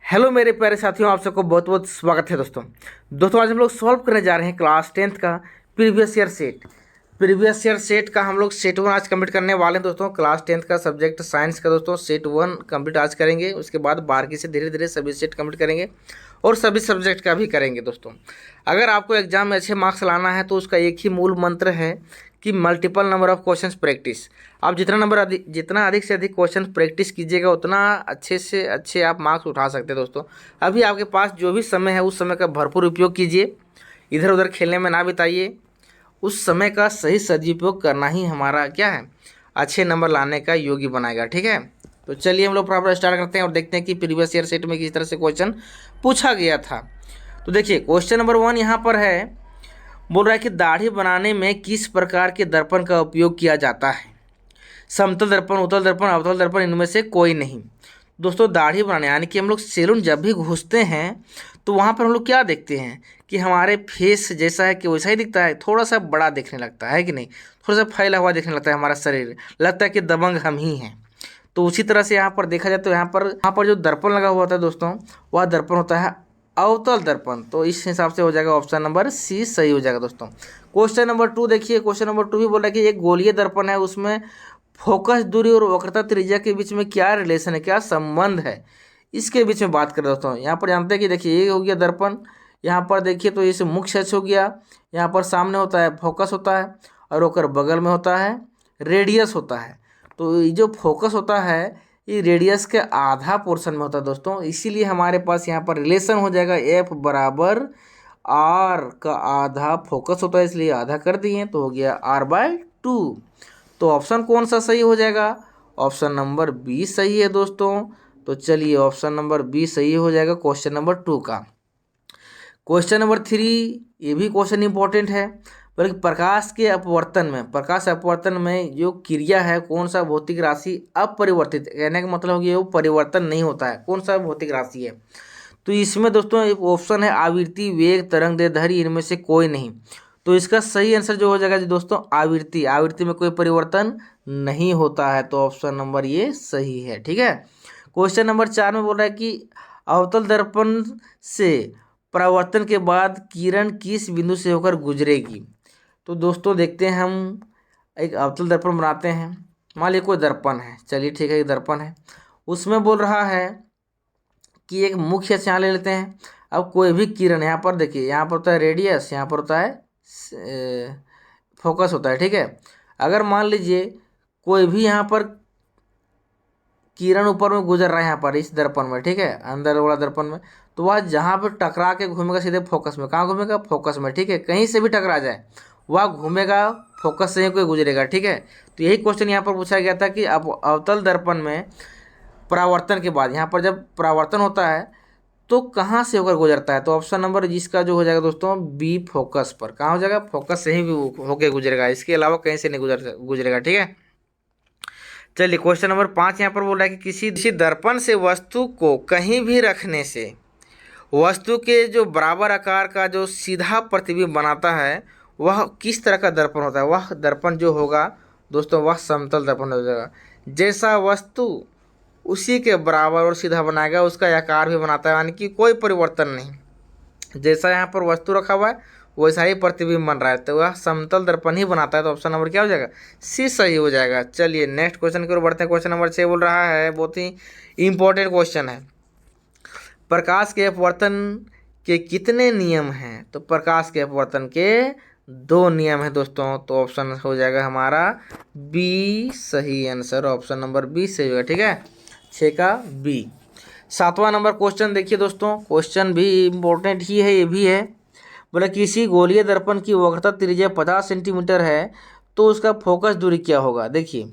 Hello मेरे प्यारे साथियों, आप सबको बहुत बहुत स्वागत है दोस्तों आज हम लोग सॉल्व करने जा रहे हैं क्लास 10th का प्रीवियस ईयर सेट का हम लोग सेट 1 आज कंप्लीट करने वाले हैं दोस्तों। क्लास 10th का सब्जेक्ट साइंस का दोस्तों सेट 1 कंप्लीट आज करेंगे। उसके बाद बारहवीं से धीरे धीरे सभी सेट कंप्लीट करेंगे और सभी सब्जेक्ट का भी करेंगे दोस्तों। अगर आपको एग्जाम में अच्छे मार्क्स लाना है तो उसका एक ही मूल मंत्र है कि multiple number of questions practice. आप जितना अधिक से अधिक क्वेश्चन प्रैक्टिस कीजिएगा उतना अच्छे से अच्छे आप मार्क्स उठा सकते हैं दोस्तों। अभी आपके पास जो भी समय है उस समय का भरपूर उपयोग कीजिए, इधर उधर खेलने में ना बिताइए। उस समय का सही सदुपयोग करना ही हमारा क्या है, अच्छे नंबर लाने का योग्य बनाएगा। ठीक है, तो चलिए हम लोग प्रॉपर स्टार्ट करते हैं और देखते हैं कि प्रीवियस ईयर सेट में किस तरह से क्वेश्चन पूछा गया था। तो देखिए क्वेश्चन नंबर 1 यहाँ पर है, बोल रहा है कि दाढ़ी बनाने में किस प्रकार के दर्पण का उपयोग किया जाता है। समतल दर्पण, उत्तल दर्पण, अवतल दर्पण, इनमें से कोई नहीं। दोस्तों दाढ़ी बनाने यानी कि हम लोग सैलून जब भी घुसते हैं तो वहाँ पर हम लोग क्या देखते हैं कि हमारे फेस जैसा है कि वैसा ही दिखता है, थोड़ा सा बड़ा दिखने लगता है कि नहीं, थोड़ा सा फैला हुआ दिखने लगता है हमारा शरीर, लगता है कि दबंग हम ही हैं। तो उसी तरह से यहाँ पर देखा जाए तो यहाँ पर जो दर्पण लगा हुआ होता है दोस्तों, वह दर्पण होता है अवतल दर्पण। तो इस हिसाब से हो जाएगा ऑप्शन नंबर सी सही हो जाएगा दोस्तों। क्वेश्चन नंबर 2 देखिए, क्वेश्चन नंबर 2 भी बोल रहा है कि एक गोलीय दर्पण है, उसमें फोकस दूरी और वक्रता त्रिज्या के बीच में क्या रिलेशन है, क्या संबंध है, इसके बीच में बात करें दोस्तों। यहाँ पर जानते हैं कि देखिए ये हो गया दर्पण, यहाँ पर देखिए तो इसे मुख्य अक्ष हो गया, यहाँ पर सामने होता है फोकस होता है और ओकर बगल में होता है रेडियस होता है। तो ये जो फोकस होता है ये रेडियस के आधा पोर्शन में होता है दोस्तों, इसीलिए हमारे पास यहाँ पर रिलेशन हो जाएगा एफ बराबर आर का आधा फोकस होता है, इसलिए आधा कर दिए तो हो गया r/2। तो ऑप्शन कौन सा सही हो जाएगा, ऑप्शन नंबर बी सही है दोस्तों। तो चलिए ऑप्शन नंबर बी सही हो जाएगा क्वेश्चन नंबर 2 का। क्वेश्चन नंबर 3, ये भी क्वेश्चन इंपॉर्टेंट है, बल्कि प्रकाश अपवर्तन में जो क्रिया है, कौन सा भौतिक राशि अपरिवर्तित, कहने का मतलब हो गया वो परिवर्तन नहीं होता है, कौन सा भौतिक राशि है। तो इसमें दोस्तों एक ऑप्शन है आवृत्ति, वेग, तरंग दैर्ध्य, इनमें से कोई नहीं। तो इसका सही आंसर जो हो जाएगा जी दोस्तों आवृत्ति में कोई परिवर्तन नहीं होता है, तो ऑप्शन नंबर ये सही है। ठीक है, क्वेश्चन नंबर 4 में बोल रहा है कि अवतल दर्पण से परावर्तन के बाद किरण किस बिंदु से होकर गुजरेगी। तो दोस्तों देखते हैं, हम एक अवतल दर्पण बनाते हैं, मान लीजिए कोई दर्पण है, चलिए ठीक है ये दर्पण है, उसमें बोल रहा है कि एक मुख्य अक्ष यहाँ ले लेते हैं। अब कोई भी किरण यहाँ पर देखिए, यहाँ पर होता है रेडियस, यहाँ पर होता है फोकस होता है। ठीक है, अगर मान लीजिए कोई भी यहाँ पर किरण ऊपर में गुजर रहा है यहाँ पर इस दर्पण में, ठीक है, अंदर वाला दर्पण में, तो वह जहाँ पर टकरा के घूमेगा सीधे फोकस में, कहाँ घूमेगा, फोकस में। ठीक है, कहीं से भी टकरा जाए वह घूमेगा फोकस से ही कोई गुजरेगा। ठीक है, तो यही क्वेश्चन यहाँ पर पूछा गया था कि अब अवतल दर्पण में परावर्तन के बाद, यहाँ पर जब परावर्तन होता है तो कहाँ से होकर गुजरता है। तो ऑप्शन नंबर जिसका जो हो जाएगा दोस्तों बी, फोकस पर। कहाँ हो जाएगा, फोकस से ही होकर गुजरेगा, इसके अलावा कहीं से नहीं गुजरेगा। ठीक है, चलिए क्वेश्चन नंबर 5 यहाँ पर बोल रहा है कि किसी दर्पण से वस्तु को कहीं भी रखने से वस्तु के जो बराबर आकार का जो सीधा प्रतिबिंब बनाता है वह किस तरह का दर्पण होता है। वह दर्पण जो होगा दोस्तों वह समतल दर्पण हो जाएगा। जैसा वस्तु उसी के बराबर और सीधा बनाएगा उसका आकार भी बनाता है, यानी कि कोई परिवर्तन नहीं। जैसा यहाँ पर वस्तु रखा हुआ है वैसा ही प्रतिबिंब बन रहा है, तो वह समतल दर्पण ही बनाता है। तो ऑप्शन नंबर क्या हो जाएगा, सी सही हो जाएगा। चलिए नेक्स्ट क्वेश्चन की ओर बढ़ते हैं। क्वेश्चन नंबर 6 बोल रहा है, बहुत ही इंपॉर्टेंट क्वेश्चन है, प्रकाश के अपवर्तन के कितने नियम हैं। तो प्रकाश के अपवर्तन के 2 नियम हैं दोस्तों, तो ऑप्शन हो जाएगा हमारा बी सही आंसर, ऑप्शन नंबर बी सही होगा। ठीक है, 6 का बी। 7वां नंबर क्वेश्चन देखिए दोस्तों, क्वेश्चन भी इम्पोर्टेंट ही है, ये भी है। बोला किसी गोलीय दर्पण की वक्रता त्रिज्या 50 सेंटीमीटर है तो उसका फोकस दूरी क्या होगा। देखिए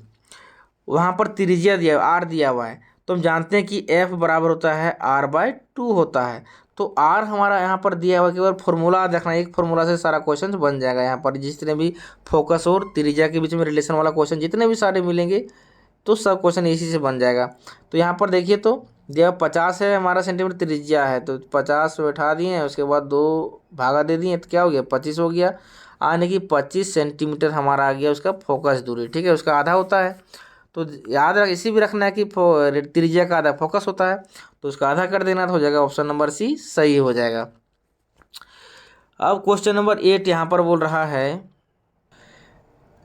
वहाँ पर त्रिज्या दिया, आर दिया हुआ है, तो हम जानते हैं कि एफ बराबर होता है r/2 होता है। तो आर हमारा यहाँ पर दिया हुआ, केवल फॉर्मूला देखना, एक फॉर्मूला से सारा क्वेश्चन बन जाएगा। यहाँ पर जितने भी फोकस और त्रिज्या के बीच में रिलेशन वाला क्वेश्चन जितने भी सारे मिलेंगे तो सब क्वेश्चन इसी से बन जाएगा। तो यहाँ पर देखिए तो दिया 50 है हमारा सेंटीमीटर त्रिज्या है, तो 50 बैठा दिए, उसके बाद 2 भागा दे दिए, तो क्या हो गया 25 हो गया, यानी कि 25 सेंटीमीटर हमारा आ गया उसका फोकस दूरी। ठीक है, उसका आधा होता है, तो याद रख, इसी भी रखना है कि त्रिज्या का आधा फोकस होता है, तो उसका आधा कर देना तो हो जाएगा ऑप्शन नंबर सी सही हो जाएगा। अब क्वेश्चन नंबर 8 यहाँ पर बोल रहा है,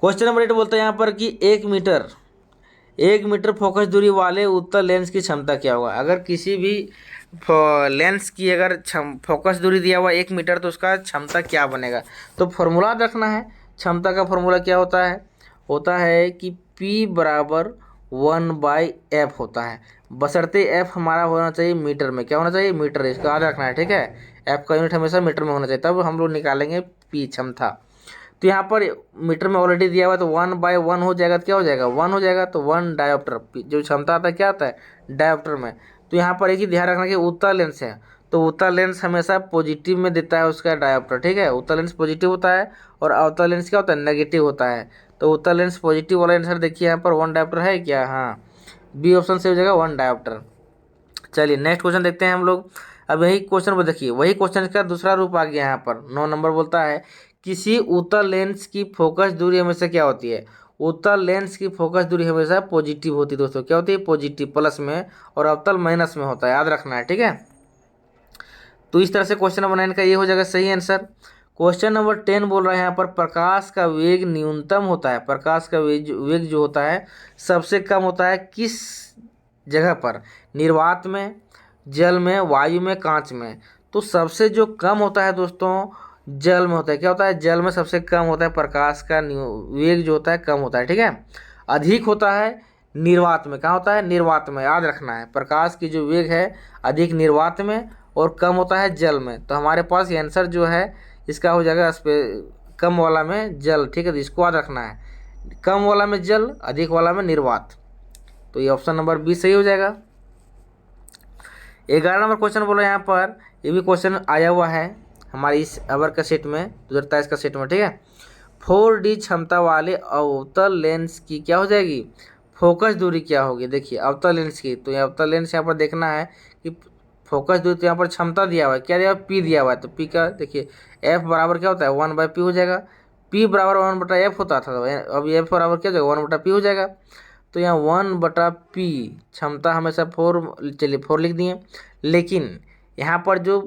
क्वेश्चन नंबर 8 बोलता है यहाँ पर कि 1 मीटर फोकस दूरी वाले उत्तल लेंस की क्षमता क्या होगा। अगर किसी भी लेंस की अगर फोकस दूरी दिया हुआ 1 मीटर तो उसका क्षमता क्या बनेगा। तो फॉर्मूला रखना है, क्षमता का फॉर्मूला क्या होता है कि P बराबर 1/f होता है, बशर्ते f हमारा होना चाहिए मीटर में। क्या होना चाहिए? मीटर। इसका याद रखना है, ठीक है। f का यूनिट हमेशा मीटर में होना चाहिए, तब हम लोग निकालेंगे P क्षमता। तो यहाँ पर मीटर में ऑलरेडी दिया हुआ है तो 1/1 हो जाएगा, तो क्या हो जाएगा? 1 हो जाएगा। तो 1 डायोप्टर जो क्षमता आता है क्या आता है? डायोप्टर में। तो यहाँ पर एक ही ध्यान रखना कि उत्तल लेंस है तो उत्तल लेंस हमेशा पॉजिटिव में देता है उसका डायोप्टर, ठीक है। उत्तल लेंस पॉजिटिव होता है और अवतल लेंस क्या होता है? नेगेटिव होता है। तो उत्तल लेंस पॉजिटिव वाला आंसर देखिए यहाँ पर 1 डायोप्टर है क्या? हाँ, बी ऑप्शन से हो जाएगा 1 डायोप्टर। चलिए नेक्स्ट क्वेश्चन देखते हैं हम लोग। अब यही क्वेश्चन को देखिए, वही क्वेश्चन का दूसरा रूप आ गया यहाँ पर। 9 नंबर बोलता है किसी उत्तल लेंस की फोकस दूरी हमेशा क्या होती है? उत्तल लेंस की फोकस दूरी हमेशा पॉजिटिव होती है दोस्तों। क्या होती है? पॉजिटिव, प्लस में, और अवतल माइनस में होता है, याद रखना है, ठीक है। तो इस तरह से क्वेश्चन नंबर 9 का ये हो जाएगा सही आंसर। क्वेश्चन नंबर 10 बोल रहा है यहाँ पर प्रकाश का वेग न्यूनतम होता है। प्रकाश का वेग जो होता है सबसे कम होता है किस जगह पर? निर्वात में, जल में, वायु में, कांच में। तो सबसे जो कम होता है दोस्तों जल में होता है। क्या होता है? जल में सबसे कम होता है, प्रकाश का वेग जो होता है कम होता है, ठीक है। अधिक होता है निर्वात में। कहाँ होता है? निर्वात में, याद रखना है। प्रकाश की जो वेग है अधिक निर्वात में और कम होता है जल में। तो हमारे पास ये आंसर जो है इसका हो जाएगा कम वाला में जल, ठीक है। तो इसको याद रखना है, कम वाला में जल, अधिक वाला में निर्वात। तो ये ऑप्शन नंबर बी सही हो जाएगा। 11 नंबर क्वेश्चन बोलो यहाँ पर, ये भी क्वेश्चन आया हुआ है हमारी इस अवर का सेट में, 2023 का सेट में, ठीक है। 4D क्षमता वाले अवतल लेंस की क्या हो जाएगी? फोकस दूरी क्या होगी? देखिए अवतल लेंस की, तो ये अवतल लेंस यहाँ पर देखना है कि फोकस दूरी, तो यहाँ पर क्षमता दिया हुआ है, क्या दिया हुआ है? P दिया हुआ है। तो P का देखिए F बराबर क्या होता है? 1/P हो जाएगा। P बराबर 1/F होता था, तो अब F बराबर क्या हो जाएगा? 1/P हो जाएगा। तो यहाँ 1/P क्षमता हमेशा 4, चलिए 4 लिख दिए। लेकिन यहाँ पर जो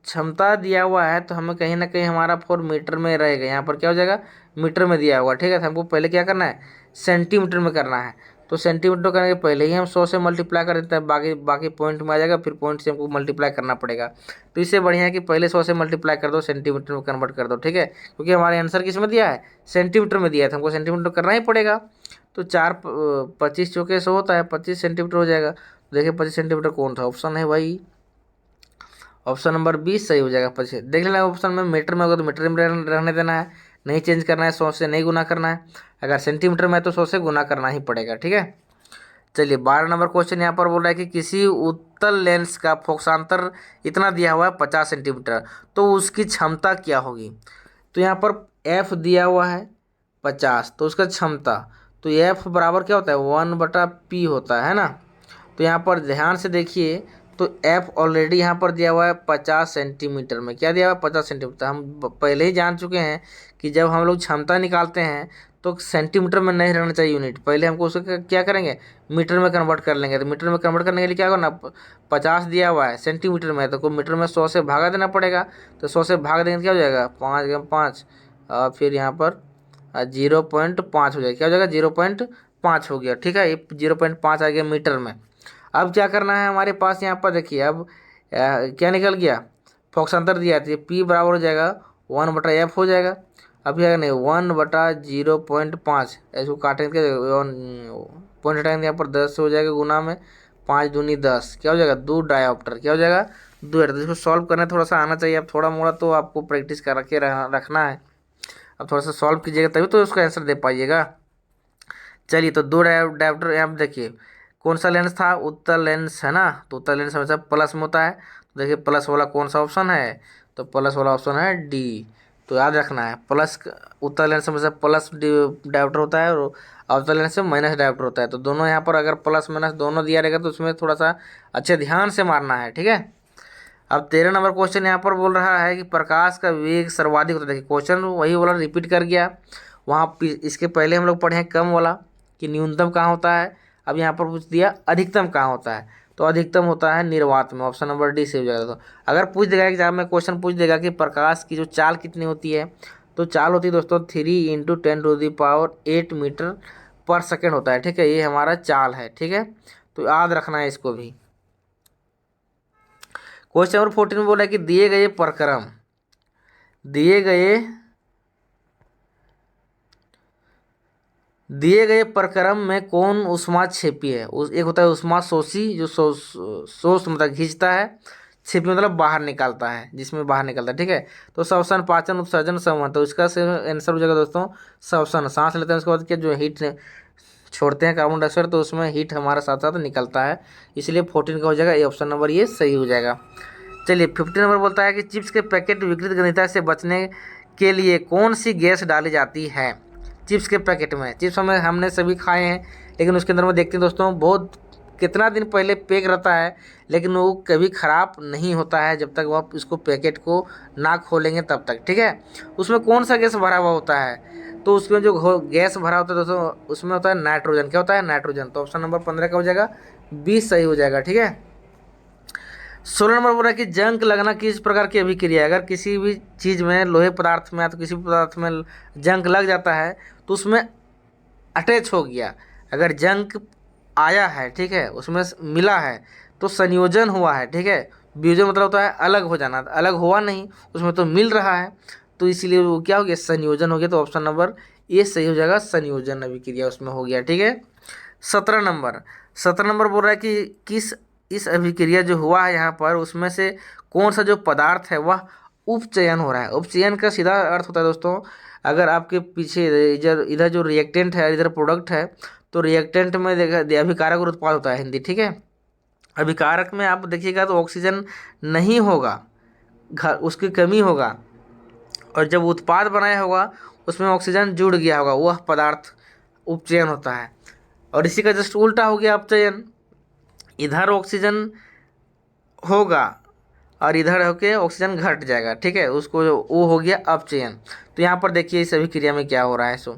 क्षमता दिया हुआ है तो हमें कहीं ना कहीं हमारा 4 मीटर में रहेगा। यहाँ पर क्या हो जाएगा? मीटर में दिया हुआ, ठीक है। तो हमको पहले क्या करना है? सेंटीमीटर में करना है। तो सेंटीमीटर करने के पहले ही हम 100 से मल्टीप्लाई कर देते हैं, बाकी पॉइंट में आ जाएगा, फिर पॉइंट से हमको मल्टीप्लाई करना पड़ेगा। तो इससे बढ़िया है कि पहले 100 से मल्टीप्लाई कर दो, सेंटीमीटर में कन्वर्ट कर दो, ठीक है। क्योंकि हमारे आंसर किस में दिया है? सेंटीमीटर में दिया है, तो हमको सेंटीमीटर करना ही पड़ेगा। तो 4 25 चौके 100 होता है, 25 सेंटीमीटर हो जाएगा। तो देखिए 25 सेंटीमीटर कौन सा ऑप्शन है भाई? ऑप्शन नंबर 20 सही हो जाएगा। 25 देख लेना, ऑप्शन में मीटर में होगा तो मीटर में रहने देना है, नहीं चेंज करना है, 100 से नहीं गुना करना है। अगर सेंटीमीटर में है तो 100 से गुना करना ही पड़ेगा, ठीक है। चलिए 12 नंबर क्वेश्चन यहाँ पर बोल रहा है कि किसी उत्तल लेंस का फोकसांतर इतना दिया हुआ है 50 सेंटीमीटर, तो उसकी क्षमता क्या होगी? तो यहाँ पर F दिया हुआ है 50, तो उसका क्षमता, तो F बराबर क्या होता है? 1/P होता है ना। तो यहाँ पर ध्यान से देखिए, तो F ऑलरेडी यहाँ पर दिया हुआ है 50 सेंटीमीटर में। क्या दिया हुआ है? 50 सेंटीमीटर। हम पहले ही जान चुके हैं कि जब हम लोग क्षमता निकालते हैं तो सेंटीमीटर में नहीं रहना चाहिए यूनिट, पहले हमको उसको क्या करेंगे? मीटर में कन्वर्ट कर लेंगे। तो मीटर में कन्वर्ट करने के लिए क्या होगा ना, 50 दिया हुआ है सेंटीमीटर में, तो को मीटर में 100 से भागा देना पड़ेगा। तो 100 से भाग देंगे क्या हो जाएगा? 5 फिर यहाँ पर 0.5 हो जाएगा। क्या हो जाएगा? 0.5 हो गया, ठीक है। ये 0.5 आ गया मीटर में। अब क्या करना है हमारे पास यहाँ पर देखिए, अब क्या निकल गया? फोकसांतर दिया है, P बराबर हो जाएगा 1/F हो जाएगा। अब क्या नहीं 1/0.5, इसको काटेंगे पॉइंट हटाएंगे, यहाँ पर 10 हो जाएगा, गुना में 5 दूनी 10, क्या हो जाएगा? 2 डायोप्टर। क्या हो जाएगा? 2 डायोप्टर। इसको सॉल्व करना थोड़ा सा आना चाहिए, अब थोड़ा मोड़ा तो आपको प्रैक्टिस कर के रखना है। अब थोड़ा सा सॉल्व कीजिएगा तभी तो उसका आंसर दे पाइएगा। चलिए तो 2 डायोप्टर यहाँ देखिए कौन सा लेंस था? उत्तल लेंस है ना। तो उत्तल लेंस हमेशा प्लस में होता है, तो देखिए प्लस वाला कौन सा ऑप्शन है? तो प्लस वाला ऑप्शन है डी। तो याद रखना है, प्लस उत्तल लेंस हमेशा प्लस डायोप्टर होता है और अवतल लेंस से माइनस डायोप्टर होता है। तो दोनों यहाँ पर अगर प्लस माइनस दोनों दिया रहेगा तो उसमें थोड़ा सा अच्छे ध्यान से मारना है, ठीक है। अब 13 नंबर क्वेश्चन यहाँ पर बोल रहा है कि प्रकाश का वेग सर्वाधिक होता है। देखिए क्वेश्चन वही वाला रिपीट कर गया, वहाँ इसके पहले हम लोग पढ़े हैं कम वाला कि न्यूनतम कहाँ होता है। अब यहाँ पर पूछ दिया अधिकतम कहाँ होता है, तो अधिकतम होता है निर्वात में। ऑप्शन नंबर डी सही हो जाएगा। तो अगर पूछ देगा एग्जाम में, क्वेश्चन पूछ देगा कि प्रकाश की जो चाल कितनी होती है, तो चाल होती है दोस्तों 3 × 10⁸ मीटर पर सेकेंड होता है। ठीक है, ये हमारा चाल है। ठीक है, तो याद रखना है इसको भी। क्वेश्चन नंबर 14 में बोला है कि दिए गए प्रक्रम में कौन ऊष्माक्षेपी है। एक होता है ऊष्माशोषी जो शोष मतलब खींचता है, छिपी मतलब बाहर निकालता है, जिसमें बाहर निकलता है। ठीक है, तो श्वसन, पाचन, उत्सर्जन, संवहन, तो इसका आंसर हो जाएगा दोस्तों श्वसन। सांस लेते हैं उसके बाद क्या जो हीट छोड़ते हैं कार्बन डाइऑक्साइड, तो उसमें हीट हमारे साथ साथ निकलता है, इसलिए 14 का हो जाएगा ये ऑप्शन नंबर ये सही हो जाएगा। चलिए 15 नंबर बोलता है कि चिप्स के पैकेट विकृत गंधता से बचने के लिए कौन सी गैस डाली जाती है। चिप्स के पैकेट में, चिप्स हमने सभी खाए हैं, लेकिन उसके अंदर में देखते हैं दोस्तों बहुत कितना दिन पहले पैक रहता है, लेकिन वो कभी ख़राब नहीं होता है जब तक वह इसको पैकेट को ना खोलेंगे तब तक। ठीक है, उसमें कौन सा गैस भरा हुआ होता है, तो उसमें जो गैस भरा होता है दोस्तों उसमें होता है नाइट्रोजन। क्या होता है? नाइट्रोजन। तो ऑप्शन नंबर 15 का हो जाएगा 20 सही हो जाएगा। ठीक है, 16 नंबर बोल रहा है कि जंग लगना किस प्रकार की अभिक्रिया है। अगर किसी भी चीज़ में, लोहे पदार्थ में या तो किसी भी पदार्थ में जंग लग जाता है तो उसमें अटैच हो गया। अगर जंग आया है, ठीक है, उसमें मिला है तो संयोजन हुआ है। ठीक है, वियोजन मतलब होता है अलग हो जाना, अलग हुआ नहीं, उसमें तो मिल रहा है, तो इसीलिए वो क्या हो गया? संयोजन हो गया। तो ऑप्शन नंबर ए सही हो जाएगा, संयोजन अभिक्रिया उसमें हो गया। ठीक है, 17 नंबर बोल रहा है कि इस अभिक्रिया जो हुआ है यहाँ पर, उसमें से कौन सा जो पदार्थ है वह उपचयन हो रहा है। उपचयन का सीधा अर्थ होता है दोस्तों, अगर आपके पीछे इधर जो रिएक्टेंट है, इधर प्रोडक्ट है, तो रिएक्टेंट में देखा अभिकारक और उत्पाद होता है हिंदी। ठीक है, अभिकारक में आप देखिएगा तो ऑक्सीजन नहीं होगा, उसकी कमी होगा, और जब उत्पाद बनाया होगा उसमें ऑक्सीजन जुड़ गया होगा, वह पदार्थ उपचयन होता है। और इसी का जस्ट उल्टा हो गया अपचयन, इधर ऑक्सीजन होगा और इधर होके ऑक्सीजन घट जाएगा। ठीक है, उसको वो हो गया अपचयन। तो यहाँ पर देखिए इस अभिक्रिया में क्या हो रहा है। सो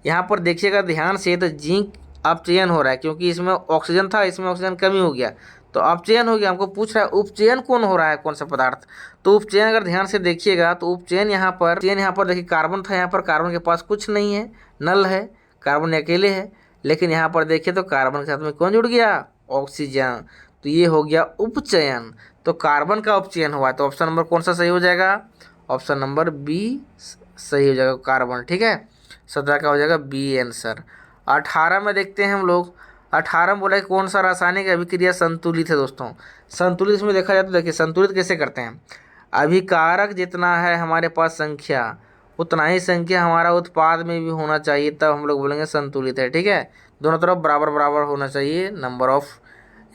यहाँ पर देखिएगा ध्यान से, तो जिंक अपचयन हो रहा है क्योंकि इसमें ऑक्सीजन था, इसमें ऑक्सीजन कमी हो गया तो अपचयन हो गया। हमको पूछ रहा है उपचयन कौन हो रहा है, कौन सा पदार्थ। तो उपचयन अगर ध्यान से देखिएगा तो उपचयन यहाँ पर देखिए कार्बन था, यहाँ पर कार्बन के पास कुछ नहीं है, नल है, कार्बन अकेले है, लेकिन यहाँ पर देखिए तो कार्बन के साथ में कौन जुड़ गया? ऑक्सीजन। तो ये हो गया उपचयन, तो कार्बन का उपचयन हुआ है। तो ऑप्शन नंबर कौन सा सही हो जाएगा? ऑप्शन नंबर बी सही हो जाएगा, कार्बन। ठीक है, 17 का हो जाएगा बी आंसर। 18 में देखते हैं हम लोग। 18 में बोला कि कौन सा रासायनिक अभिक्रिया संतुलित है। दोस्तों संतुलित इसमें देखा जाए तो देखिए संतुलित कैसे करते हैं, अभिकारक जितना है हमारे पास संख्या, उतना ही संख्या हमारा उत्पाद में भी होना चाहिए, तब हम लोग बोलेंगे संतुलित है। ठीक है, दोनों तरफ बराबर बराबर होना चाहिए, नंबर ऑफ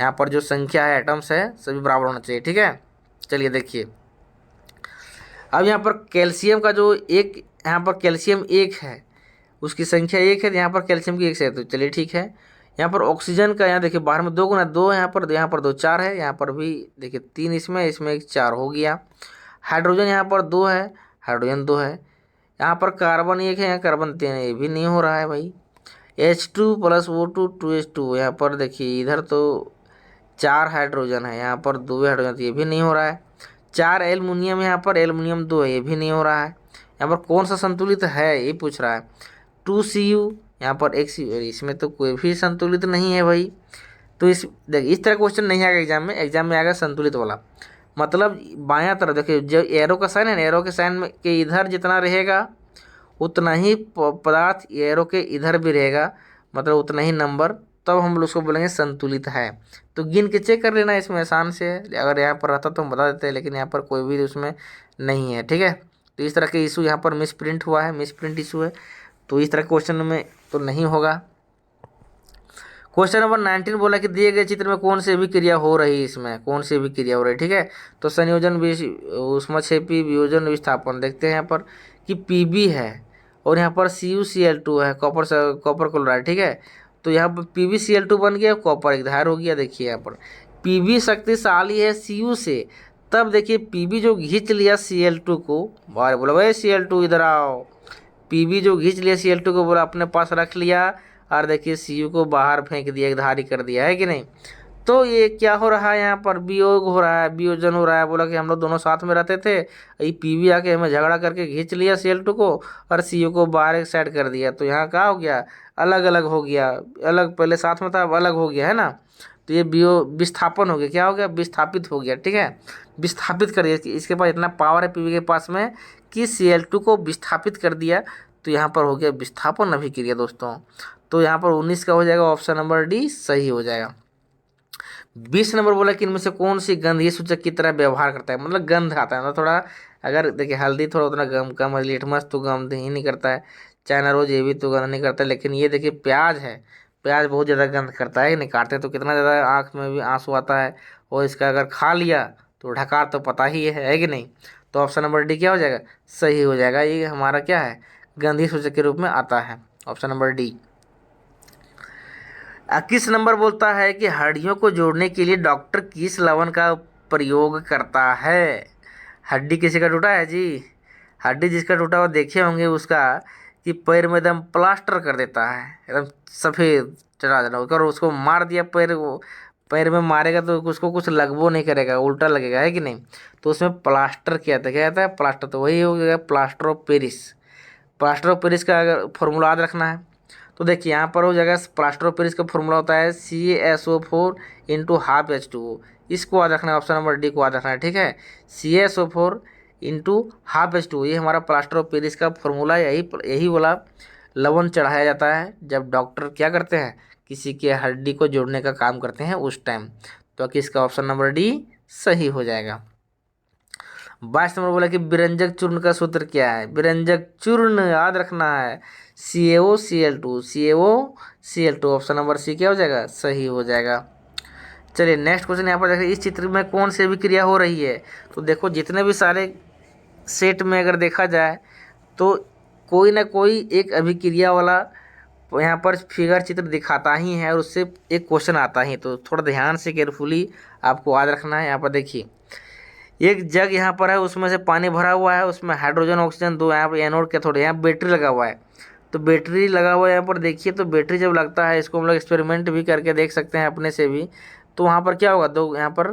यहाँ पर जो संख्या है एटम्स है सभी बराबर होना चाहिए। ठीक है, चलिए देखिए अब यहाँ पर कैल्शियम का जो एक, यहाँ पर कैल्शियम 1 है, उसकी संख्या 1 है, यहाँ पर कैल्शियम की 1 से है, तो चलिए ठीक है। यहाँ पर ऑक्सीजन का यहाँ देखिए बाहर में 2 गुना 2, यहाँ पर 2 4 है, यहाँ पर भी देखिए 3 इसमें 1 4 हो गया। हाइड्रोजन यहाँ पर 2 है, हाइड्रोजन 2 है, यहाँ पर कार्बन 1 है, यहाँ कार्बन 3 है, ये भी नहीं हो रहा है भाई। H2 + O2 2H2, यहाँ पर देखिए इधर तो 4 हाइड्रोजन है, यहाँ पर 2 हाइड्रोजन, ये भी नहीं हो रहा है। 4 एल्युमिनियम, यहाँ पर एल्युमिनियम 2 है, ये भी नहीं हो रहा है। यहाँ पर कौन सा संतुलित है ये पूछ रहा है। 2Cu, यहाँ पर एक Cu, इसमें तो कोई भी संतुलित नहीं है भाई। तो इस तरह क्वेश्चन नहीं आएगा एग्जाम में, एग्जाम में आएगा संतुलित वाला, मतलब बायां तरफ देखिए जो एरो का साइन है, एरो के साइन में के इधर जितना रहेगा उतना ही पदार्थ एरो के इधर भी रहेगा, मतलब उतना ही नंबर, तब हम लोग उसको बोलेंगे संतुलित है। तो गिन के चेक कर लेना, इसमें आसान से है, अगर यहाँ पर रहता तो हम बता देते हैं, लेकिन यहाँ पर कोई भी उसमें नहीं है। ठीक है, तो इस तरह के इशू यहाँ पर मिस प्रिंट हुआ है, मिस प्रिंट इशू है, तो इस तरह के क्वेश्चन में तो नहीं होगा। क्वेश्चन नंबर 19 बोला कि दिए गए चित्र में कौन सी अभिक्रिया हो रही है, इसमें कौन सी अभिक्रिया हो रही है। ठीक है, तो संयोजन ऊष्माक्षेपी, वियोजन, विस्थापन। देखते हैं यहाँ पर कि Pb है और यहाँ पर CuCl2 है, कॉपर क्लोराइड। ठीक है, तो यहाँ पर PbCl2 बन गया, कॉपर एक धार हो गया। देखिए यहाँ पर Pb शक्तिशाली है Cu से, तब देखिए Pb जो खींच लिया Cl2 को, बोला भाई Cl2 इधर आओ, Pb जो खींच लिया Cl2 को बोला अपने पास रख लिया और देखिए Cu को बाहर फेंक दिया, एक धारी कर दिया, है कि नहीं। तो ये क्या हो रहा है, यहाँ पर वियोग हो रहा है, वियोजन हो रहा है। बोला कि हम लोग दोनों साथ में रहते थे, ये पीवी आके हमें झगड़ा करके खींच लिया Cl2 को, और Cu को बाहर एक साइड कर दिया। तो यहाँ क्या हो गया, अलग अलग हो गया, अलग पहले साथ में था अब अलग हो गया, है ना। तो ये विस्थापन हो गया, क्या हो गया, विस्थापित हो गया, ठीक है। विस्थापित कर दिया, इसके पास इतना पावर है पीवी के पास में कि Cl2 को विस्थापित कर दिया। तो यहाँ पर हो गया विस्थापन अभिक्रिया दोस्तों। तो यहाँ पर 19 का हो जाएगा ऑप्शन नंबर डी सही हो जाएगा। 20 नंबर बोला कि इनमें से कौन सी गंधीय सूचक की तरह व्यवहार करता है, मतलब गंध आता है ना थोड़ा। अगर देखिए हल्दी थोड़ा उतना गम कम है, लिटमस तो गंध ही नहीं करता है, चाइना रोज ये भी तो गंध नहीं करता है, लेकिन ये देखिए प्याज है, प्याज बहुत ज़्यादा गंध करता है, नहीं काटते तो कितना ज़्यादा आँख में भी आंसू आता है, और इसका अगर खा लिया तो ढकार तो पता ही है कि नहीं। तो ऑप्शन नंबर डी क्या हो जाएगा, सही हो जाएगा। ये हमारा क्या है, गंधीय सूचक के रूप में आता है, ऑप्शन नंबर डी। किस नंबर बोलता है कि हड्डियों को जोड़ने के लिए डॉक्टर किस लवण का प्रयोग करता है। हड्डी किसी का टूटा है जी, हड्डी जिसका टूटा हुआ देखे होंगे उसका कि पैर में एकदम प्लास्टर कर देता है, एकदम सफ़ेद चढ़ा देना, अगर उसको मार दिया पैर को, पैर में मारेगा तो उसको कुछ लगभो नहीं करेगा, उल्टा लगेगा, है कि नहीं। तो उसमें प्लास्टर किया था, क्या कहता है प्लास्टर, तो वही हो गया plaster of Paris. Plaster of Paris का अगर फॉर्मूला याद रखना है तो देखिए यहाँ पर हो जाएगा, प्लास्टर ऑफ पेरिस का फॉर्मूला होता है CaSO4 इंटू हाफ H2O। इसको याद रखना है, ऑप्शन नंबर डी को याद रखना है, ठीक है। CaSO4 इंटू हाफ H2O, ये हमारा प्लास्टर ऑफ पेरिस का फॉर्मूला, यही वाला लवण चढ़ाया जाता है जब डॉक्टर क्या करते हैं, किसी के हड्डी को जोड़ने का काम करते हैं उस टाइम। तो किसका ऑप्शन नंबर डी सही हो जाएगा। 22 नंबर बोला कि विरंजक चूर्ण का सूत्र क्या है। विरंजक चूर्ण याद रखना है CaOCl2, CaOCl2, option number C क्या हो जाएगा, सही हो जाएगा। चलिए नेक्स्ट क्वेश्चन यहाँ पर देखिए, इस चित्र में कौन सी अभिक्रिया हो रही है। तो देखो जितने भी सारे सेट में अगर देखा जाए तो कोई ना कोई एक अभिक्रिया वाला यहाँ पर फिगर चित्र दिखाता ही है, और उससे एक क्वेश्चन आता ही, तो थोड़ा ध्यान से केयरफुली आपको याद रखना है। यहाँ पर देखिए एक जग यहाँ पर है, उसमें से पानी भरा हुआ है, उसमें हाइड्रोजन ऑक्सीजन दो, यहाँ पर एनोड कैथोड, यहाँ बैटरी लगा हुआ है। तो बैटरी लगा हुआ है यहाँ पर देखिए, तो बैटरी जब लगता है, इसको हम लोग एक्सपेरिमेंट भी करके देख सकते हैं अपने से भी। तो वहाँ पर क्या होगा, दो यहाँ पर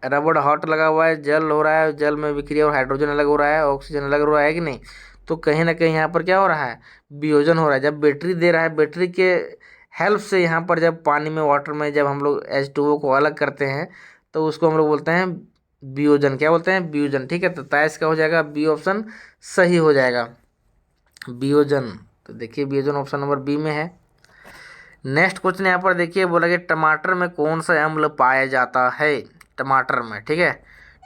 रबड़ हॉट लगा हुआ है, जल हो रहा है, जल में विक्रिया और हाइड्रोजन अलग हो रहा है, ऑक्सीजन अलग हो रहा है कि नहीं। तो कहीं ना कहीं यहाँ पर क्या हो रहा है, वियोजन हो रहा है। जब बैटरी दे रहा है, बैटरी के हेल्प से यहाँ पर जब पानी में वाटर में जब हम लोग H2O को अलग करते हैं तो उसको हम लोग बोलते हैं वियोजन, क्या बोलते हैं, वियोजन, ठीक है। तो 23 का हो जाएगा बी ऑप्शन सही हो जाएगा, वियोजन। तो देखिए वियोजन ऑप्शन नंबर बी में है। नेक्स्ट क्वेश्चन यहाँ पर देखिए, बोला कि टमाटर में कौन सा अम्ल पाया जाता है। टमाटर में, ठीक है,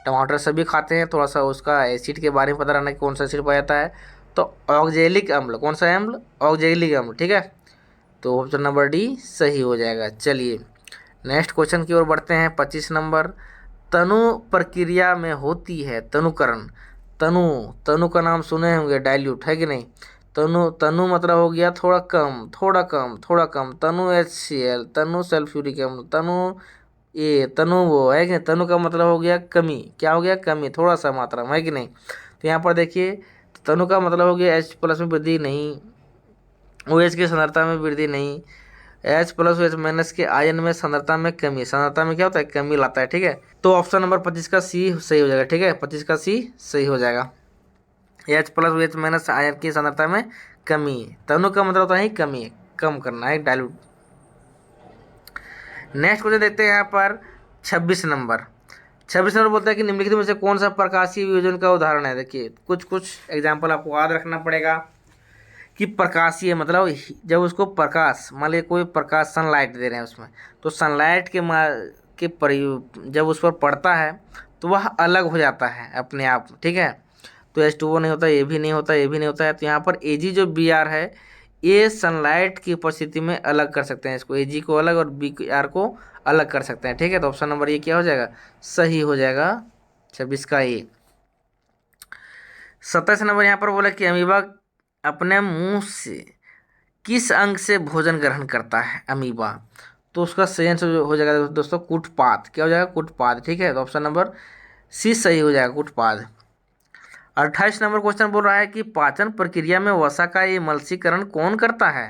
टमाटर सभी खाते हैं, थोड़ा सा उसका एसिड के बारे में पता रहना कि कौन सा एसिड पाया जाता है। तो ऑक्जेलिक अम्ल, कौन सा अम्ल, ऑक्जेलिक अम्ल, ठीक है। तो ऑप्शन नंबर डी सही हो जाएगा। चलिए नेक्स्ट क्वेश्चन की ओर बढ़ते हैं। 25 नंबर, तनु प्रक्रिया में होती है तनुकरण। तनु, तनु का नाम सुने होंगे, डाइल्यूट, है कि नहीं। तनु, तनु मतलब हो गया थोड़ा कम, थोड़ा कम, थोड़ा कम। तनु HCl, तनु सल्फ्यूरिक अम्ल, तनु ये, तनु वो, है कि नहीं। तनु का मतलब हो गया कमी, क्या हो गया, कमी, थोड़ा सा मात्रा में, है कि नहीं। तो यहाँ पर देखिए तनु का मतलब हो गया H+ में वृद्धि नहीं, OH की सांद्रता में वृद्धि नहीं, H+OH- के आयन में सांद्रता में कमी, सांद्रता में क्या होता है, कमी लाता है, ठीक है। तो ऑप्शन नंबर 25 का सी सही हो जाएगा, ठीक है, 25 का सी सही हो जाएगा। H+OH- आयन की सांद्रता में कमी, तनु का मतलब होता है कमी, कम करना है, डाइल्यूट। नेक्स्ट क्वेश्चन देखते हैं यहाँ पर 26 नंबर। 26 नंबर बोलता है कि निम्नलिखित में से कौन सा प्रकाशीय वियोजन का उदाहरण है। देखिए कुछ कुछ एग्जाम्पल आपको याद रखना पड़ेगा कि प्रकाशीय मतलब जब उसको प्रकाश, मान लीजिए कोई प्रकाश सनलाइट दे रहे हैं उसमें, तो सनलाइट के प्रयोग जब उस पर पड़ता है तो वह अलग हो जाता है अपने आप, ठीक है। तो H2O नहीं होता, ये भी नहीं होता, ये भी नहीं होता है। तो यहाँ पर Ag जो Br है, ये सनलाइट की उपस्थिति में अलग कर सकते हैं, इसको Ag को अलग और Br को अलग कर सकते हैं, ठीक है। तो ऑप्शन नंबर ये क्या हो जाएगा, सही हो जाएगा, 26 का ये। 27 नंबर यहाँ पर बोला कि अमीबा अपने मुंह से किस अंग से भोजन ग्रहण करता है अमीबा। तो उसका सही आंसर हो जाएगा दोस्तों कुटपाद, क्या हो जाएगा, कुटपाद, ठीक है। तो ऑप्शन नंबर सी सही हो जाएगा, कुटपाद। 28 नंबर क्वेश्चन बोल रहा है कि पाचन प्रक्रिया में वसा का एमल्सीकरण कौन करता है।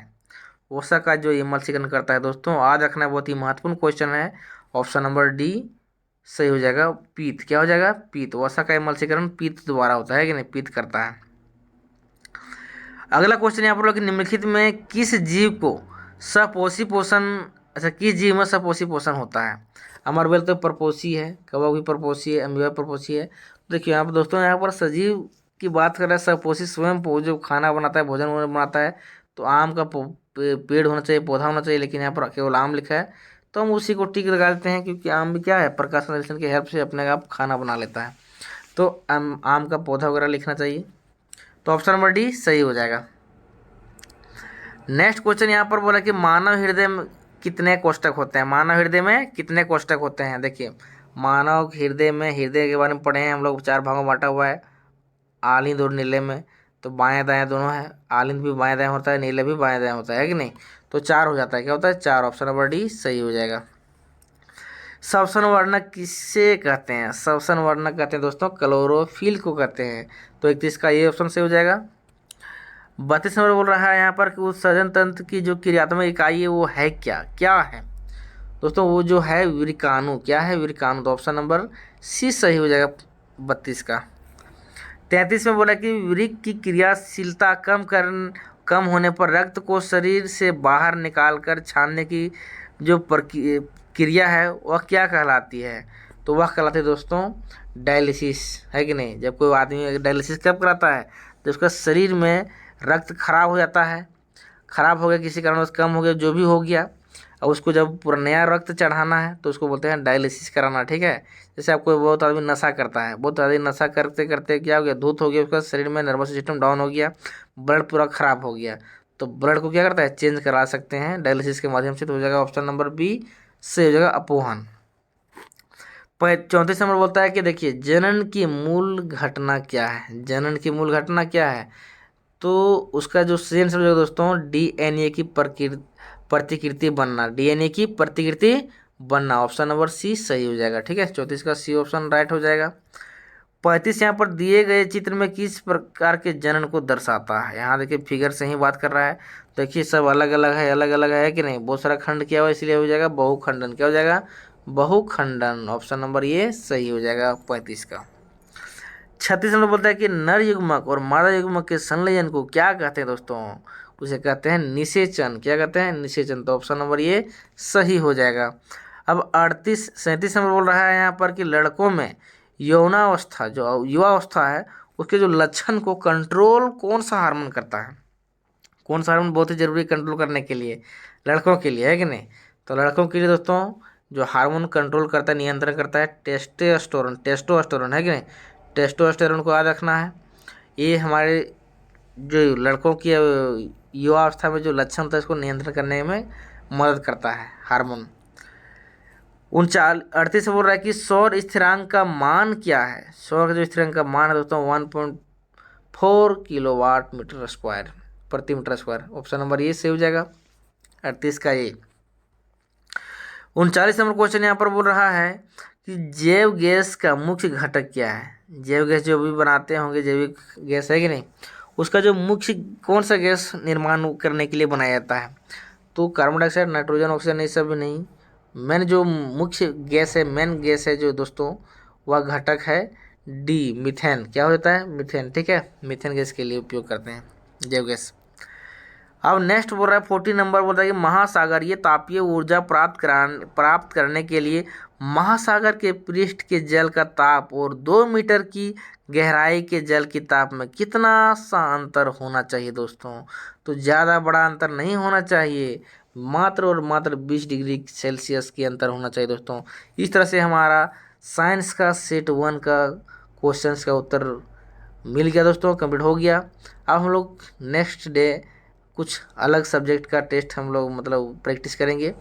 वसा का जो एमल्सीकरण करता है दोस्तों, याद रखना, बहुत ही महत्वपूर्ण क्वेश्चन है। ऑप्शन नंबर डी सही हो जाएगा, पीत। क्या हो जाएगा? पीत। वसा का एमल्सीकरण पीत द्वारा होता है कि नहीं, पीत करता है। अगला क्वेश्चन यहाँ पर निम्नलिखित में किस जीव को सपोषी पोषण, अच्छा किस जीव में सपोषी पोषण होता है। अमरबेल तो परपोषी है, कवक भी परपोषी है, अमीबा परपोषी है। देखिए यहाँ पर दोस्तों, यहाँ पर सजीव की बात कर रहे हैं, सपोषी स्वयं जो खाना बनाता है, भोजन बनाता है, तो आम का पेड़ होना चाहिए, पौधा होना चाहिए, लेकिन यहाँ पर केवल आम लिखा है, तो हम उसी को टिक लगा देते हैं, क्योंकि आम भी क्या है, प्रकाश संश्लेषण की हेल्प से अपने आप खाना बना लेता है, तो आम का पौधा वगैरह लिखना चाहिए। तो ऑप्शन नंबर डी सही हो जाएगा। नेक्स्ट क्वेश्चन यहाँ पर बोला कि मानव हृदय में कितने कोष्ठक होते हैं। मानव हृदय में कितने कोष्ठक होते हैं। देखिए, मानव हृदय में, हृदय के बारे में पढ़े हैं हम लोग, 4 भागों में बांटा हुआ है, आलिंद और नीले में, तो बाएं दाएं दोनों है, आलिंद भी बाएं दाएं होता है, नीले भी बाएं दाएं होता है कि नहीं, तो 4 हो जाता है। क्या होता है? 4। ऑप्शन नंबर डी सही हो जाएगा। श्वसन वर्णक किससे कहते हैं? श्वसन वर्णक कहते हैं दोस्तों क्लोरोफिल को कहते हैं, तो 31 का ये ऑप्शन सही हो जाएगा। 32 नंबर बोल रहा है यहाँ पर कि उत्सर्जन तंत्र की जो क्रियात्मक इकाई है वो है क्या? क्या है दोस्तों? वो जो है विरकाणु। क्या है? विरकाणु। तो ऑप्शन नंबर सी सही हो जाएगा 32 का। 33 में बोला कि वृक्क की क्रियाशीलता कम होने पर रक्त को शरीर से बाहर निकाल कर छानने की जो क्रिया है वह क्या कहलाती है? तो वह कहलाती है दोस्तों डायलिसिस, है कि नहीं। जब कोई आदमी डायलिसिस कब कराता है? तो उसका शरीर में रक्त खराब हो जाता है, खराब हो गया किसी कारण, कम हो गया, जो भी हो गया, और उसको जब पूरा नया रक्त चढ़ाना है तो उसको बोलते हैं डायलिसिस कराना। ठीक है। जैसे आपको बहुत आदमी नशा करता है, बहुत आदमी नशा करते करते क्या हो गया, धूत हो गया, उसका शरीर में नर्वस सिस्टम डाउन हो गया, ब्लड पूरा खराब हो गया, तो ब्लड को क्या करता है, चेंज करा सकते हैं डायलिसिस के माध्यम से। तो हो जाएगा ऑप्शन नंबर बी से हो जाएगा अपोहन। 34 नंबर बोलता है कि देखिए जनन की मूल घटना क्या है। जनन की मूल घटना क्या है? तो उसका जो सेंस हो जाएगा दोस्तों डीएनए की प्रतिकृति बनना। डीएनए की प्रतिकृति बनना। ऑप्शन नंबर सी सही हो जाएगा। ठीक है, 34 का सी ऑप्शन राइट हो जाएगा। 35 यहाँ पर दिए गए चित्र में किस प्रकार के जनन को दर्शाता है। यहाँ देखिए फिगर से ही बात कर रहा है, देखिए सब अलग अलग है, अलग अलग है कि नहीं, बहुत सारा खंड किया हुआ, इसलिए हो जाएगा बहुखंडन। क्या हो जाएगा? बहुखंडन। ऑप्शन नंबर ये सही हो जाएगा 35 का। 36 नंबर बोलता है कि नर युग्मक और मादा युग्मक के संलयन को क्या कहते हैं दोस्तों? उसे कहते हैं निषेचन। क्या कहते हैं? निषेचन। तो ऑप्शन नंबर ये सही हो जाएगा। अब 37 नंबर बोल रहा है यहाँ पर कि लड़कों में यौनावस्था, जो युवावस्था है, उसके जो लक्षण को कंट्रोल कौन सा हार्मोन करता है? कौन सा हार्मोन बहुत ही जरूरी कंट्रोल करने के लिए, लड़कों के लिए, है कि नहीं। तो लड़कों के लिए दोस्तों जो हार्मोन कंट्रोल करता है, नियंत्रण करता है, टेस्टोस्टेरोन है कि नहीं। टेस्टोस्टेरोन को याद रखना है। ये हमारे जो लड़कों की युवावस्था में जो लक्षण होता है इसको नियंत्रण करने में मदद करता है हार्मोन। 38 बोल रहा है कि सौर स्थिरांक का मान क्या है। सौर का जो स्थिरांक का मान है दोस्तों 1.4 किलोवाट मीटर स्क्वायर प्रति मीटर स्क्वायर। ऑप्शन नंबर ये सही हो जाएगा 38 का ये। 39 नंबर क्वेश्चन यहाँ पर बोल रहा है कि जैव गैस का मुख्य घटक क्या है। जैव गैस जो भी बनाते होंगे, जैविक गैस है कि नहीं, उसका जो मुख्य कौन सा गैस निर्माण करने के लिए बनाया जाता है? तो कार्बन डाइऑक्साइड, नाइट्रोजन, ऑक्सीजन, ये सब नहीं। मेन जो मुख्य गैस है, मेन गैस है जो दोस्तों, वह घटक है डी, मीथेन। क्या होता है? मीथेन। ठीक है, मीथेन गैस के लिए उपयोग करते हैं जैव गैस। अब नेक्स्ट बोल रहा है 40 नंबर बोल रहा है कि महासागरीय तापीय ऊर्जा प्राप्त करने के लिए महासागर के पृष्ठ के जल का ताप और 2 मीटर की गहराई के जल की ताप में कितना सा अंतर होना चाहिए दोस्तों? तो ज़्यादा बड़ा अंतर नहीं होना चाहिए, मात्र और मात्र 20 डिग्री सेल्सियस की अंतर होना चाहिए दोस्तों। इस तरह से हमारा साइंस का सेट 1 का क्वेश्चंस का उत्तर मिल गया दोस्तों, कंप्लीट हो गया। अब हम लोग नेक्स्ट डे कुछ अलग सब्जेक्ट का टेस्ट हम लोग मतलब प्रैक्टिस करेंगे,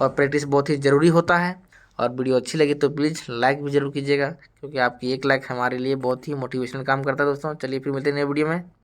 और प्रैक्टिस बहुत ही ज़रूरी होता है। और वीडियो अच्छी लगी तो प्लीज़ लाइक भी ज़रूर कीजिएगा, क्योंकि आपकी एक लाइक हमारे लिए बहुत ही मोटिवेशनल काम करता है दोस्तों। चलिए फिर मिलते हैं नए वीडियो में।